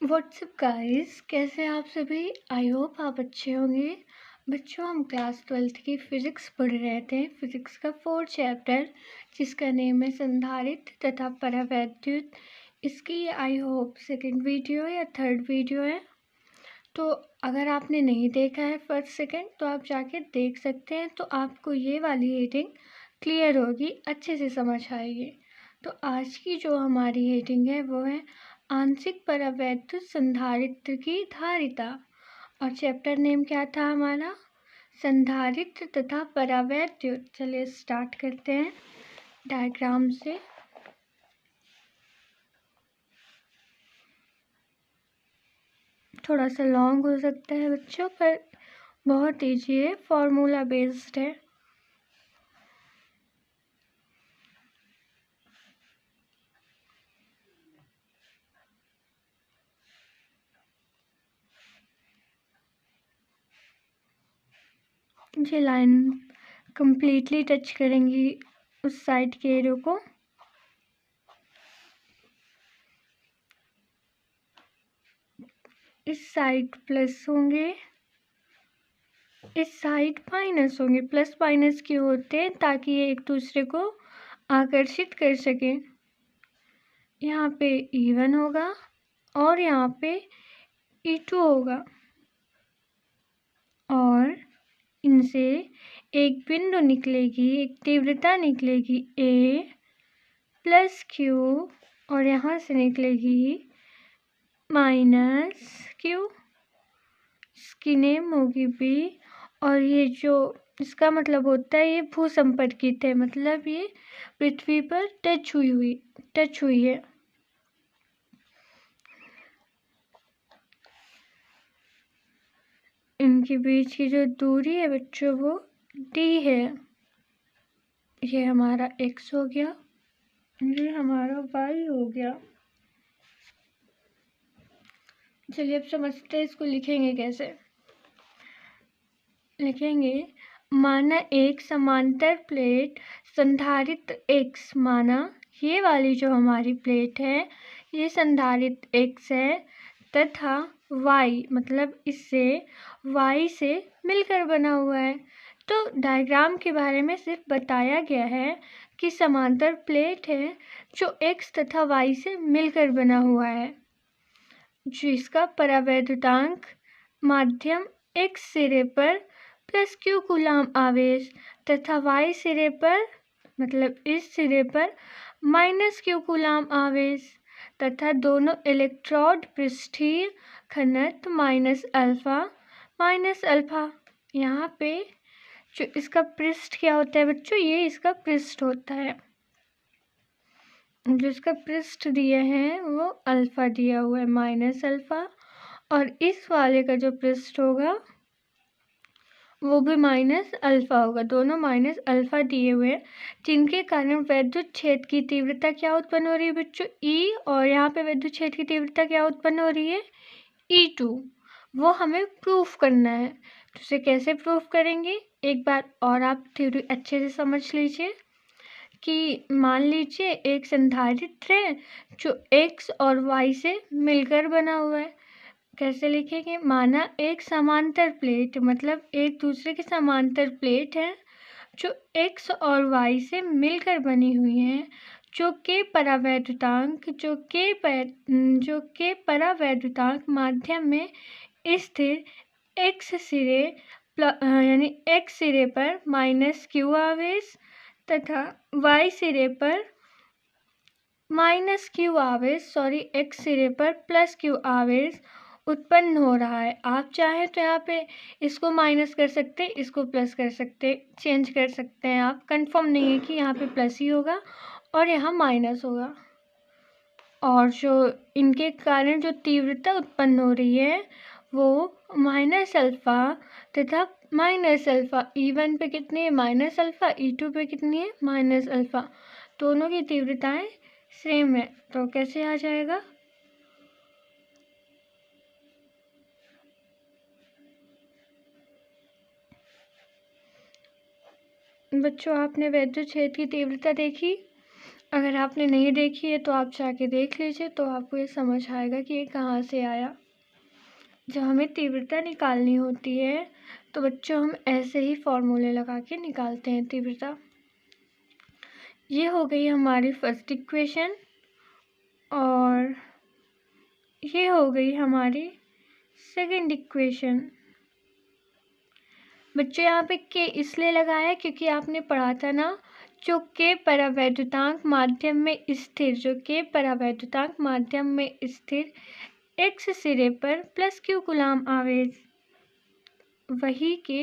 WhatsApp guys, कैसे आप सभी। आई होप आप अच्छे होंगे। बच्चों, हम क्लास 12th की फ़िज़िक्स पढ़ रहे थे। फ़िज़िक्स का 4th चैप्टर जिसका नेम है संधारित्र तथा परावैद्युत। इसकी ये आई होप सेकंड वीडियो या थर्ड वीडियो है। तो अगर आपने नहीं देखा है फर्स्ट सेकंड तो आप जाके देख सकते हैं, तो आपको ये वाली हेडिंग क्लियर होगी, अच्छे से समझ आएगी। तो आज की जो हमारी हेडिंग है वो है आंशिक परावैद्युत संधारित्र की धारिता। और चैप्टर नेम क्या था हमारा? संधारित्र तथा परावैद्युत। चलिए स्टार्ट करते हैं डायग्राम से। थोड़ा सा लॉन्ग हो सकता है बच्चों, पर बहुत ईजी है, फॉर्मूला बेस्ड है। ये लाइन कंप्लीटली टच करेंगी उस साइड के एरो को। इस साइड प्लस होंगे, इस साइड माइनस होंगे। प्लस माइनस क्यों होते हैं? ताकि ये एक दूसरे को आकर्षित कर सके। यहाँ पे E1 होगा और यहाँ पे E2 होगा, और इनसे एक बिंदु निकलेगी, एक तीव्रता निकलेगी A प्लस Q, और यहाँ से निकलेगी माइनस Q। इसकी नेम होगी B। और ये जो इसका मतलब होता है, ये भूसंपर्कित है, मतलब ये पृथ्वी पर टच हुई है। इनके बीच की जो दूरी है बच्चों वो D है। ये हमारा X हो गया, ये हमारा Y हो गया। चलिए अब समझते हैं इसको लिखेंगे कैसे। लिखेंगे, माना एक समांतर प्लेट संधारित्र X, माना ये वाली जो हमारी प्लेट है ये संधारित्र X है, तथा Y मतलब इससे Y से मिलकर बना हुआ है। तो डायग्राम के बारे में सिर्फ बताया गया है कि समांतर प्लेट है जो X तथा Y से मिलकर बना हुआ है, जिसका परावैद्युतांक माध्यम X सिरे पर प्लस Q कूलाम आवेश तथा Y सिरे पर मतलब इस सिरे पर माइनस Q कूलाम आवेश तथा दोनों इलेक्ट्रोड पृष्ठीय घनत्व माइनस अल्फा। यहाँ पे जो इसका पृष्ठ क्या होता है बच्चों? ये इसका पृष्ठ होता है। जो इसका पृष्ठ दिया है वो अल्फा दिया हुआ है, माइनस अल्फा। और इस वाले का जो पृष्ठ होगा वो भी माइनस अल्फा होगा। दोनों माइनस अल्फा दिए हुए हैं, जिनके कारण वैद्युत क्षेत्र की तीव्रता क्या उत्पन्न हो रही है बच्चों? E। और यहाँ पे वैद्युत क्षेत्र की तीव्रता क्या उत्पन्न हो रही है? E2। वो हमें प्रूफ करना है। तो उसे कैसे प्रूफ करेंगे? एक बार और आप थ्योरी अच्छे से समझ लीजिए कि मान लीजिए एक संधारित्र है जो X और Y से मिलकर बना हुआ है। कैसे लिखेंगे? माना एक समांतर प्लेट, मतलब एक दूसरे के समांतर प्लेट है जो X और Y से मिलकर बनी हुई हैं, जो के परावैद्युतांक माध्यम में स्थिर X सिरे यानी X सिरे पर माइनस Q आवेश तथा Y सिरे पर X सिरे पर प्लस Q आवेश उत्पन्न हो रहा है। आप चाहें तो यहाँ पे इसको माइनस कर सकते हैं, इसको प्लस कर सकते हैं, चेंज कर सकते हैं। आप कंफर्म नहीं है कि यहाँ पे प्लस ही होगा और यहाँ माइनस होगा। और जो इनके कारण जो तीव्रता उत्पन्न हो रही है वो माइनस अल्फा तथा माइनस अल्फा। E1 पे कितनी है? Minus alpha. E2 पे कितनी है? Minus alpha. दोनों की तीव्रताएं सेम है, तो कैसे आ जाएगा? बच्चों, आपने वैद्युत क्षेत्र की तीव्रता देखी, अगर आपने नहीं देखी है तो आप जाके देख लीजिए, तो आपको ये समझ आएगा कि ये कहाँ से आया। जब हमें तीव्रता निकालनी होती है तो बच्चों हम ऐसे ही फॉर्मूले लगा के निकालते हैं तीव्रता। ये हो गई हमारी फर्स्ट इक्वेशन और ये हो गई हमारी सेकंड इक्वेशन। बच्चों यहाँ पे के इसलिए लगाया क्योंकि आपने पढ़ा था ना, जो के परावैद्युतांक माध्यम में स्थिर, जो के परावैद्युतांक माध्यम में स्थिर एक्स सिरे पर प्लस क्यू कूलाम आवेश, वही के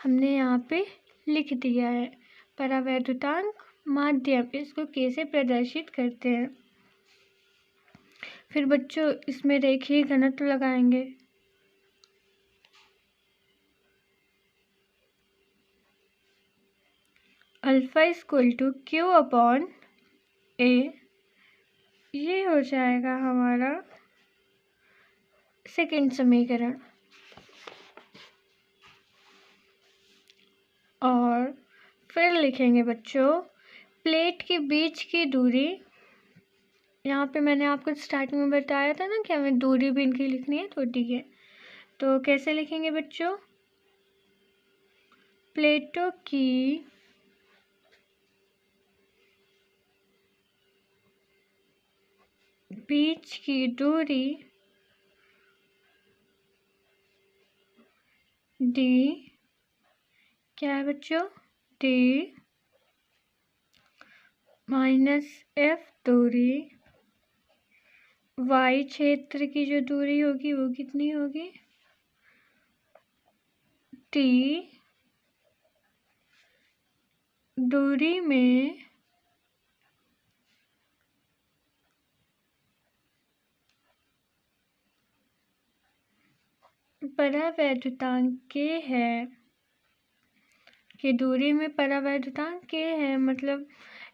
हमने यहाँ पे लिख दिया है। परावैद्युतांक माध्यम, इसको के से प्रदर्शित करते हैं। फिर बच्चों इसमें रेखीय घनत्व लगाएंगे। Alpha equal to q upon a, ये हो जाएगा हमारा सेकंड समीकरण। और फिर लिखेंगे बच्चों प्लेट के बीच की दूरी। यहाँ पे मैंने आपको स्टार्टिंग में बताया था ना कि हमें दूरी भी इनकी लिखनी है, तो ठीक है। तो कैसे लिखेंगे बच्चों, प्लेटों की बीच की दूरी डी, क्या है बच्चों, डी माइनस एफ दूरी, वाई क्षेत्र की जो दूरी होगी वो कितनी होगी, टी दूरी में परावैद्युतांक के है, कि दूरी में परावैद्युतांक के है, मतलब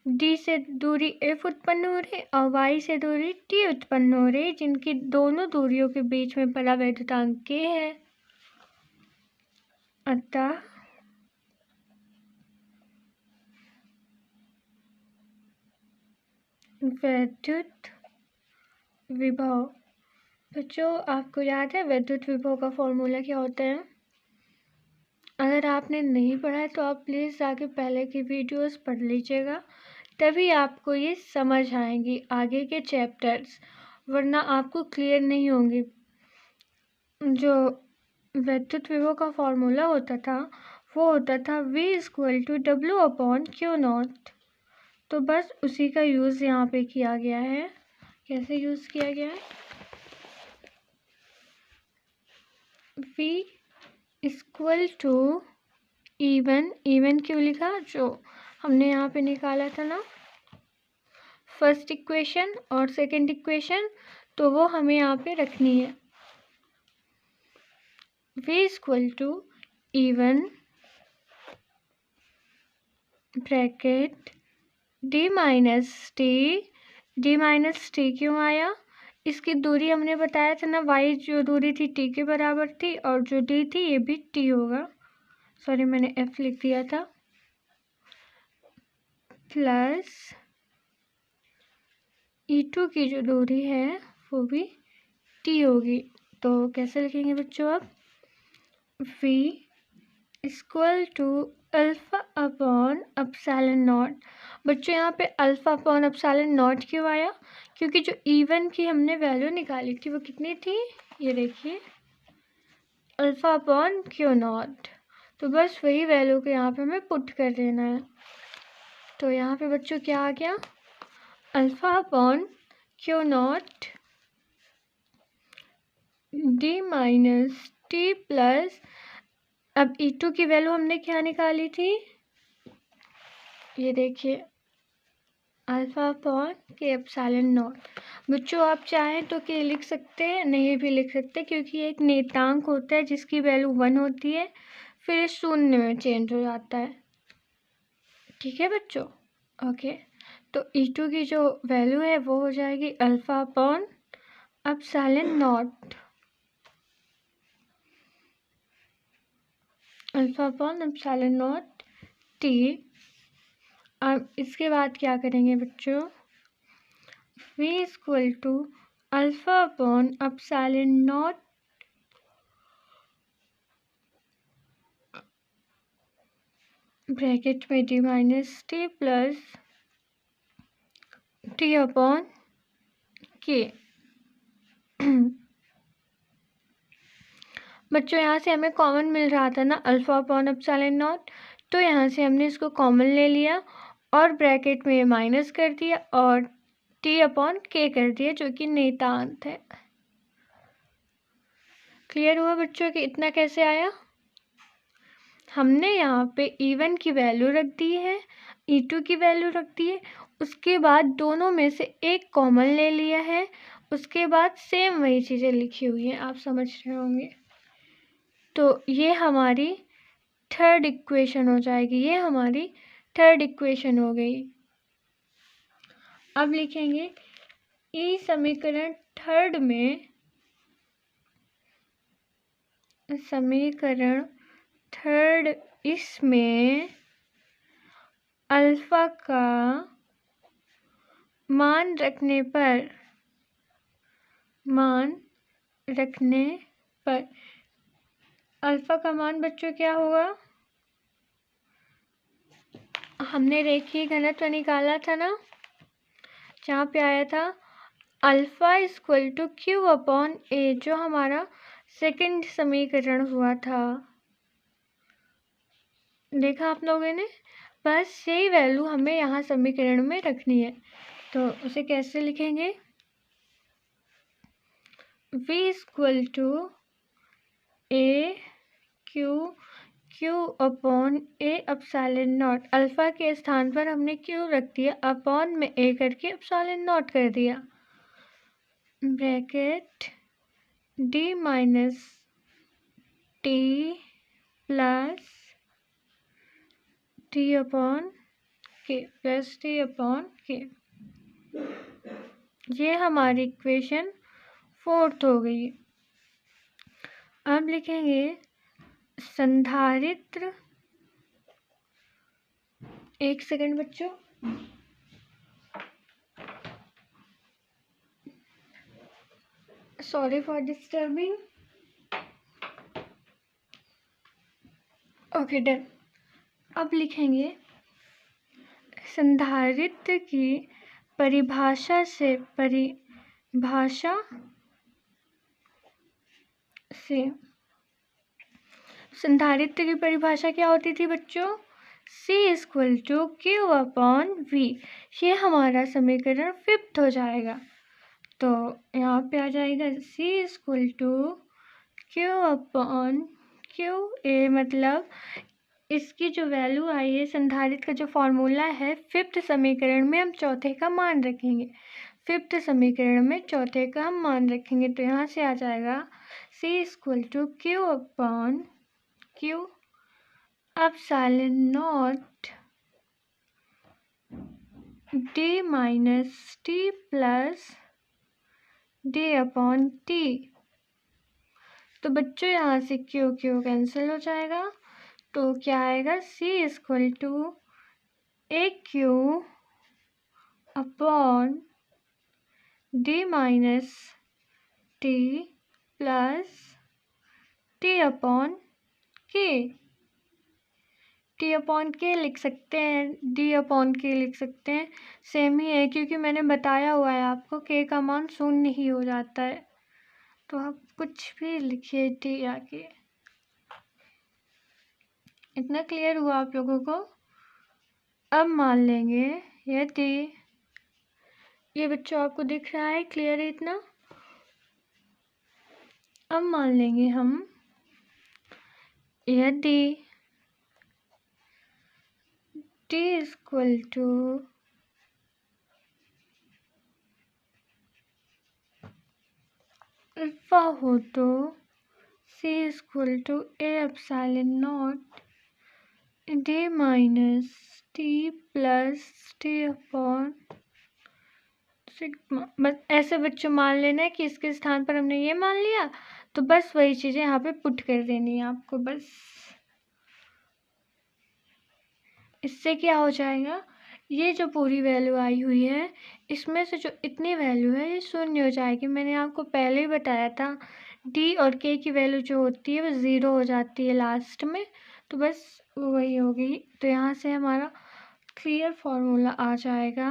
डी से दूरी एफ उत्पन्न हो रही और वाई से दूरी टी उत्पन्न हो रही, जिनकी दोनों दूरियों के बीच में परावैद्युतांक के है। अतः वैद्युत विभव, बच्चों आपको याद है वैद्युत विभव का फॉर्मूला क्या होता है? अगर आपने नहीं पढ़ा है तो आप प्लीज़ जाके पहले की वीडियोस पढ़ लीजिएगा, तभी आपको ये समझ आएंगी आगे के चैप्टर्स, वरना आपको क्लियर नहीं होंगे। जो वैद्युत विभव का फॉर्मूला होता था वो होता था V equal to W upon q naught. तो बस उसी का यूज़ यहाँ पे किया गया है। कैसे यूज़ किया गया है, V इक्वल टू इवन क्यों लिखा, जो हमने यहाँ पे निकाला था ना फर्स्ट इक्वेशन और सेकंड इक्वेशन, तो वो हमें यहाँ पे रखनी है। V equal to even bracket D minus T क्यों आया, इसकी दूरी हमने बताया था ना, वाई जो दूरी थी टी के बराबर थी और जो डी थी ये भी टी होगा, सॉरी मैंने एफ लिख दिया था, प्लस E2 की जो दूरी है वो भी टी होगी। तो कैसे लिखेंगे बच्चों, अब V equal to alpha upon epsilon naught. बच्चों यहाँ पे अल्फा अपॉन एप्सिलॉन नॉट क्यों आया, क्योंकि जो इवन की हमने वैल्यू निकाली थी वो कितनी थी, ये देखिए अल्फा अपॉन क्यू नॉट। तो बस वही वैल्यू को यहाँ पे हमें पुट कर देना है। तो यहाँ पे बच्चों क्या आ गया, alpha upon q not D minus T plus, अब E2 की वैल्यू हमने क्या निकाली थी, ये देखिए अल्फा अपॉन के एप्सिलॉन नॉट। बच्चों आप चाहें तो के लिख सकते हैं, नहीं भी लिख सकते, क्योंकि ये एक नेतांक होता है जिसकी वैल्यू 1 होती है, फिर ये शून्य में चेंज हो जाता है। ठीक है बच्चों, ओके। तो E2 की जो वैल्यू है वो हो जाएगी alpha upon epsilon naught, alpha upon epsilon naught t अब इसके बाद क्या करेंगे बच्चों, v equal to alpha upon epsilon naught bracket में d minus T plus T upon k. बच्चों यहाँ से हमें कॉमन मिल रहा था ना अल्फा अपॉन एप्सिलॉन नॉट, तो यहाँ से हमने इसको कॉमन ले लिया और ब्रैकेट में माइनस कर दिया और टी अपॉन के कर दिया जो कि नियतांक है। क्लियर हुआ बच्चों कि इतना कैसे आया। हमने यहाँ पे E1 की वैल्यू रख दी है, E2 की वैल्यू रख दी है, उसके बाद दोनों में से एक कॉमन ले लिया है, उसके बाद सेम वही चीज़ें लिखी हुई हैं, आप समझ रहे होंगे। तो ये हमारी थर्ड इक्वेशन हो जाएगी, ये हमारी थर्ड इक्वेशन हो गई। अब लिखेंगे ई समीकरण थर्ड में, समीकरण थर्ड इसमें अल्फा का मान रखने पर अल्फा का मान बच्चों क्या होगा, हमने रेखीय घनत्व निकाला था ना, जहाँ पे आया था alpha equal to q upon a, जो हमारा सेकंड समीकरण हुआ था, देखा आप लोगों ने। बस यही वैल्यू हमें यहाँ समीकरण में रखनी है, तो उसे कैसे लिखेंगे, v equal to A q upon A epsilon naught, alpha के स्थान पर हमने क्यू रख दिया, अपॉन में ए करके एप्सिलॉन नॉट कर दिया, bracket D minus T plus T upon के प्लस टी अपॉन के। ये हमारी इक्वेशन फोर्थ हो गई। अब लिखेंगे संधारित्र, एक सेकंड बच्चों, sorry for disturbing. Okay done. अब लिखेंगे संधारित्र की परिभाषा से संधारित्र की परिभाषा क्या होती थी बच्चों, C equal to q upon V. ये हमारा समीकरण फिफ्थ हो जाएगा, तो यहाँ पे आ जाएगा C equal to q upon q A, मतलब इसकी जो वैल्यू आई है, संधारित्र का जो फॉर्मूला है, फिफ्थ समीकरण में हम चौथे का मान रखेंगे, फिफ्थ समीकरण में चौथे का हम मान रखेंगे, तो यहाँ से आ जाएगा C equal to q upon q epsilon naught D minus T plus D upon T. तो बच्चों यहाँ से क्यू कैंसिल हो जाएगा, तो क्या आएगा, C equal to A q upon D minus T plus T upon K. T upon K लिख सकते हैं, डी अपॉन के लिख सकते हैं, सेम ही है, क्योंकि मैंने बताया हुआ है आपको के का मान शून्य ही हो जाता है, तो आप कुछ भी लिखिए टी आके। इतना क्लियर हुआ आप लोगों को। अब मान लेंगे यदि, ये बच्चों आपको दिख रहा है, क्लियर है इतना। अब मान लेंगे हम यदि t इक्वल टू अल्फा हो तो C equal to A epsilon naught D minus T plus T upon sigma. बस ऐसे बच्चों मान लेना है कि इसके स्थान पर हमने ये मान लिया, तो बस वही चीज़ें यहाँ पे पुट कर देनी है आपको। बस इससे क्या हो जाएगा, ये जो पूरी वैल्यू आई हुई है, इसमें से जो इतनी वैल्यू है ये शून्य हो जाएगी। मैंने आपको पहले ही बताया था डी और के की वैल्यू जो होती है वो ज़ीरो हो जाती है लास्ट में, तो बस वही होगी। तो यहाँ से हमारा क्लियर फॉर्मूला आ जाएगा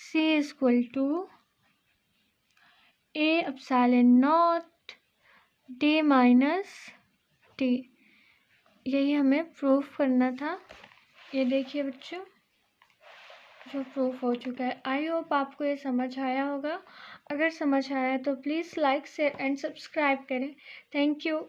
C equal to A epsilon naught D minus T। यही हमें प्रूफ करना था। ये देखिए बच्चों, जो प्रूफ हो चुका है। आई होप आपको ये समझ आया होगा। अगर समझ आया तो please like share and subscribe करें। Thank you.